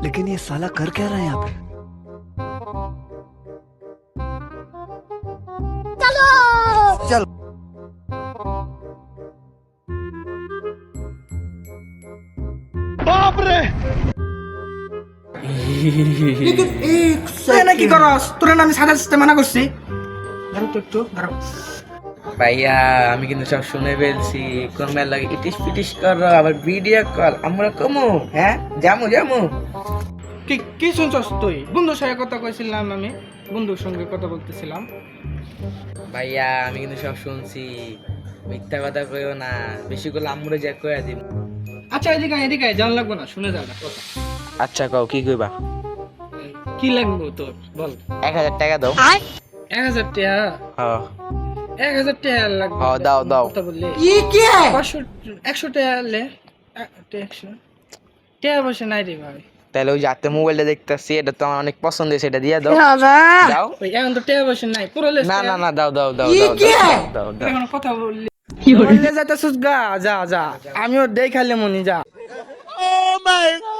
लेकिन ये साला कर क्या रहा है यहाँ पे? चल बाप रे। কি করস তোর আমি সাদা সিস্টেম মানা করছি দাঁড়াও তো একটু দাঁড়াও ভাইয়া আমি কিন্তু সব শুনে ফেলছি কোন মেয়ের লাগে ইটিস পিটিস করো আবার ভিডিও কল আমরা কমু হ্যাঁ যামু যামু কি কি শুনছস তুই বন্ধুর সঙ্গে কথা কইছিলাম আমি বন্ধুর সঙ্গে কথা বলতেছিলাম ভাইয়া আমি কিন্তু সব শুনছি মিথ্যা কথা কইও না বেশি করে আমরে যা কইয়া দিম আচ্ছা এদিকে জান লাগবো না শুনে যা না কথা আচ্ছা কও কি কইবা কি লাগবো তোর বল 1000 টাকা দাও 1000 টাকা হ্যাঁ 1000 টাকা লাগবে হ্যাঁ দাও কথা বললে কি 100 টাকা লে 100 টাকা বসে নাই রে ভাই তাহলে ওই যাতে মোবাইলটা দেখতেছি এটা তো আমার অনেক পছন্দ হয়েছে এটা দিয়ে দাও দাও ওই এখন তো টাকা বসে নাই পুরো লেস না দাও দাও এখন কথা বললি কি বললে যাইতাছস গা যা আমিও দেখালে মনি যা Oh my God!